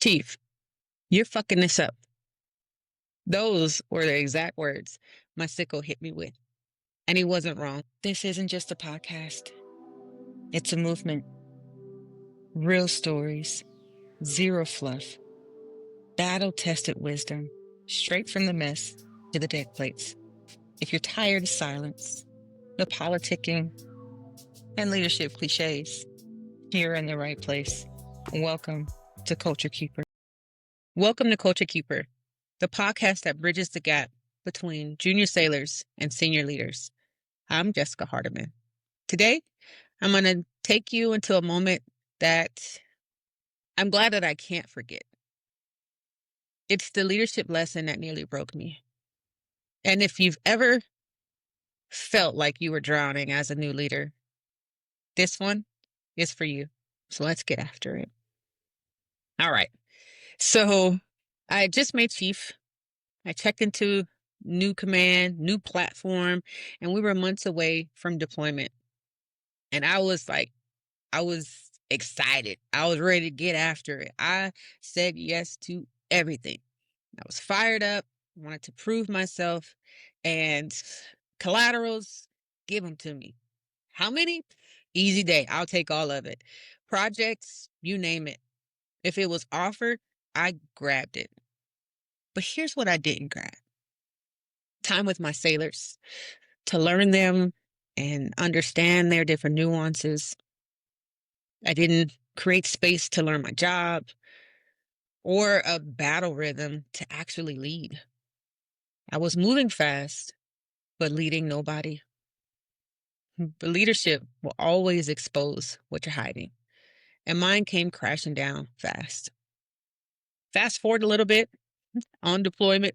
Chief, you're fucking this up. Those were the exact words my sicko hit me with. And he wasn't wrong. This isn't just a podcast, it's a movement. Real stories, zero fluff, battle tested wisdom, straight from the mess to the deck plates. If you're tired of silence, the politicking, and leadership cliches, you're in the right place. Welcome to Culture Keeper. Welcome to Culture Keeper, the podcast that bridges the gap between junior sailors and senior leaders. I'm Jessica Hardemon. Today, I'm going to take you into a moment that I'm glad that I can't forget. It's the leadership lesson that nearly broke me. And if you've ever felt like you were drowning as a new leader, this one is for you. So let's get after it. All right. So I just made chief. I checked into new command, new platform, and we were months away from deployment. And I was excited. I was ready to get after it. I said yes to everything. I was fired up, wanted to prove myself, and collaterals, give them to me. How many? Easy day. I'll take all of it. Projects, you name it. If it was offered, I grabbed it. But here's what I didn't grab. Time with my sailors to learn them and understand their different nuances. I didn't create space to learn my job or a battle rhythm to actually lead. I was moving fast, but leading nobody. But leadership will always expose what you're hiding. And mine came crashing down fast. Fast forward a little bit on deployment.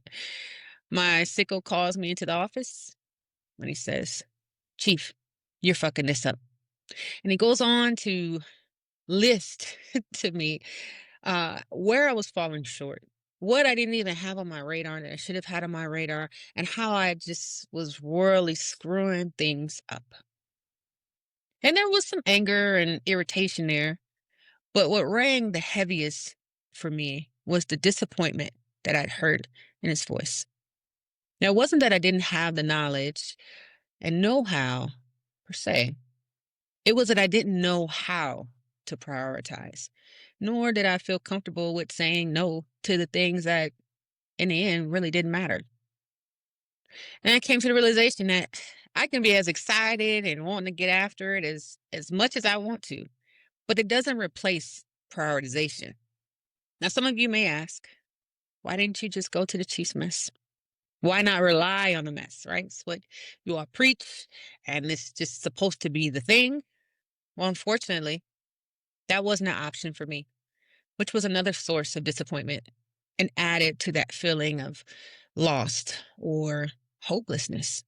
My sicko calls me into the office and he says, Chief, you're fucking this up. And he goes on to list to me where I was falling short, what I didn't even have on my radar that I should have had on my radar, and how I just was royally screwing things up. And there was some anger and irritation there, but what rang the heaviest for me was the disappointment that I'd heard in his voice. Now, it wasn't that I didn't have the knowledge and know-how per se. It was that I didn't know how to prioritize, nor did I feel comfortable with saying no to the things that in the end really didn't matter. And I came to the realization that I can be as excited and wanting to get after it as much as I want to, but it doesn't replace prioritization. Now, some of you may ask, why didn't you just go to the chief's mess? Why not rely on the mess, right? It's what you all preach, and it's just supposed to be the thing. Well, unfortunately, that wasn't an option for me, which was another source of disappointment and added to that feeling of lost or hopelessness.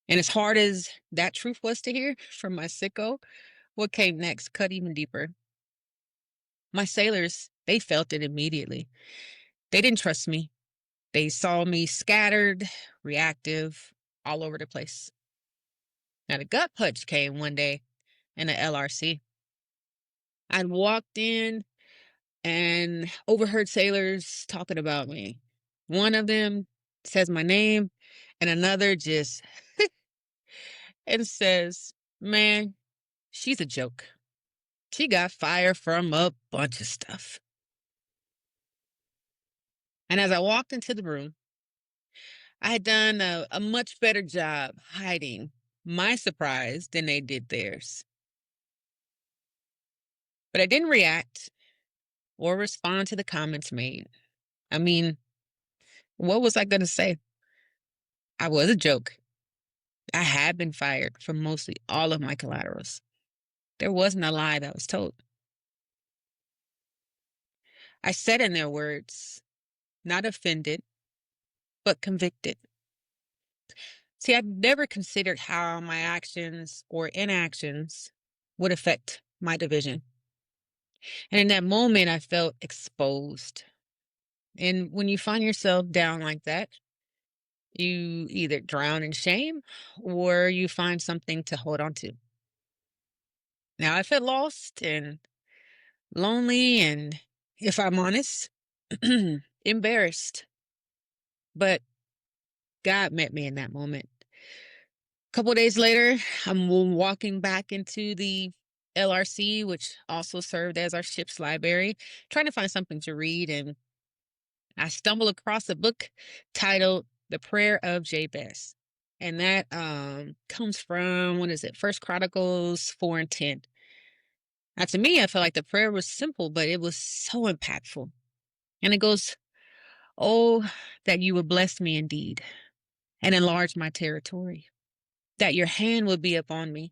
And as hard as that truth was to hear from my sicko, what came next cut even deeper. My sailors, they felt it immediately. They didn't trust me. They saw me scattered, reactive, all over the place. Now, the gut punch came one day in the LRC. I'd walked in and overheard sailors talking about me. One of them says my name, and another just and says, man, she's a joke. She got fired from a bunch of stuff. And as I walked into the room, I had done a much better job hiding my surprise than they did theirs. But I didn't react or respond to the comments made. I mean, what was I going to say? I was a joke. I had been fired from mostly all of my collaterals. There wasn't a lie that was told. I said in their words, not offended, but convicted. See, I'd never considered how my actions or inactions would affect my division. And in that moment, I felt exposed. And when you find yourself down like that, you either drown in shame or you find something to hold on to. Now, I felt lost and lonely, and, if I'm honest, embarrassed. But God met me in that moment. A couple days later, I'm walking back into the LRC, which also served as our ship's library, trying to find something to read, and I stumbled across a book titled The Prayer of Jabez. And that comes from, what is it, First Chronicles 4 and 10. Now, to me, I felt like the prayer was simple, but it was so impactful. And it goes, "Oh, that you would bless me indeed and enlarge my territory, that your hand would be upon me,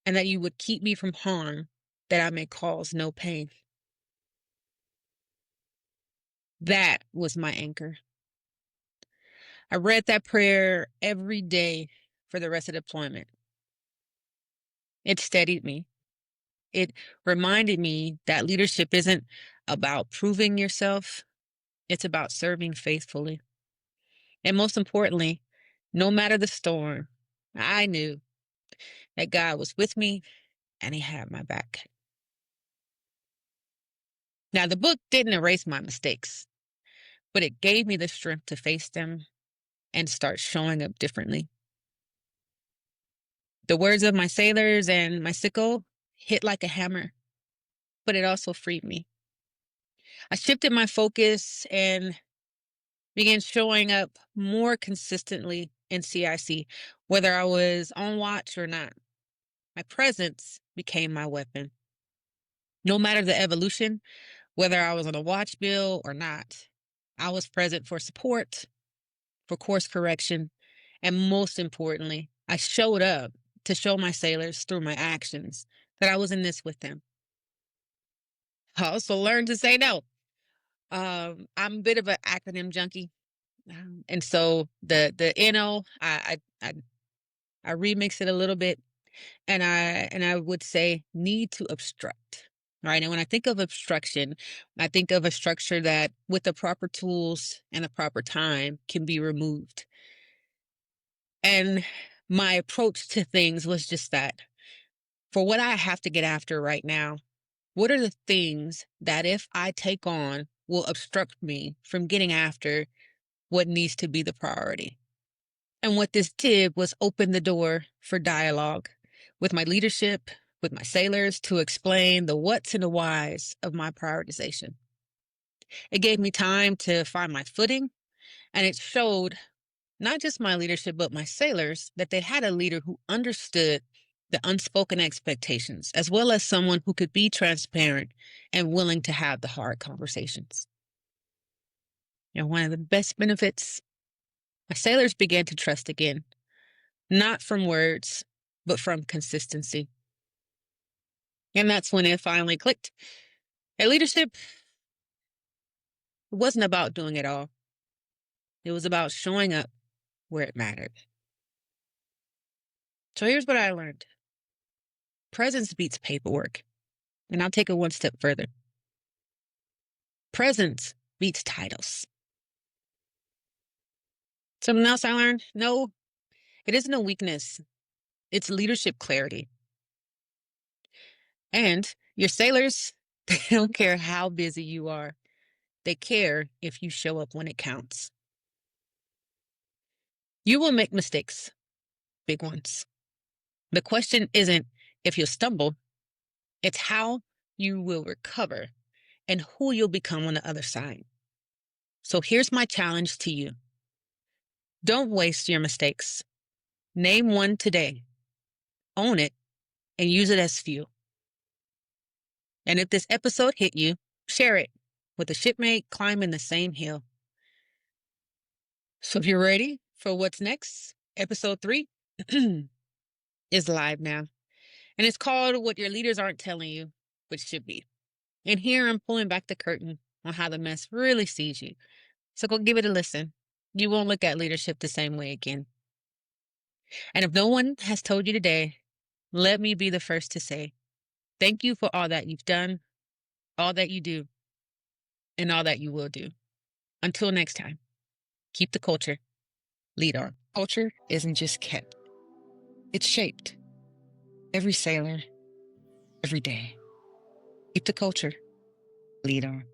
and that you would keep me from harm, that I may cause no pain." That was my anchor. I read that prayer every day for the rest of deployment. It steadied me. It reminded me that leadership isn't about proving yourself, it's about serving faithfully. And most importantly, no matter the storm, I knew that God was with me and He had my back. Now, the book didn't erase my mistakes, but it gave me the strength to face them and start showing up differently. The words of my sailors and my sickle hit like a hammer, but it also freed me. I shifted my focus and began showing up more consistently in CIC, whether I was on watch or not. My presence became my weapon. No matter the evolution, whether I was on a watch bill or not, I was present for support, for course correction, and most importantly, I showed up to show my sailors through my actions that I was in this with them. I also learned to say no. I'm a bit of an acronym junkie. And so the NO, I remix it a little bit, and I would say need to obstruct. Right. And when I think of obstruction, I think of a structure that with the proper tools and the proper time can be removed. And my approach to things was just that. For what I have to get after right now, what are the things that if I take on will obstruct me from getting after what needs to be the priority? And what this did was open the door for dialogue with my leadership, with my sailors, to explain the what's and the whys of my prioritization. It gave me time to find my footing, and it showed not just my leadership, but my sailors that they had a leader who understood the unspoken expectations, as well as someone who could be transparent and willing to have the hard conversations. One of the best benefits, my sailors began to trust again, not from words, but from consistency. And that's when it finally clicked. And leadership, it wasn't about doing it all. It was about showing up where it mattered. So here's what I learned. Presence beats paperwork. And I'll take it one step further. Presence beats titles. Something else I learned? No, it isn't a weakness. It's leadership clarity. And your sailors, they don't care how busy you are. They care if you show up when it counts. You will make mistakes, big ones. The question isn't if you'll stumble, it's how you will recover and who you'll become on the other side. So here's my challenge to you. Don't waste your mistakes. Name one today, own it, and use it as fuel. And if this episode hit you, share it with a shipmate climbing the same hill. So if you're ready for what's next, episode 3 is live now. And it's called What Your Leaders Aren't Telling You, but Should Be. And here I'm pulling back the curtain on how the mess really sees you. So go give it a listen. You won't look at leadership the same way again. And if no one has told you today, let me be the first to say, thank you for all that you've done, all that you do, and all that you will do. Until next time, keep the culture. Lead on. Culture isn't just kept, it's shaped. Every sailor, every day. Keep the culture. leader.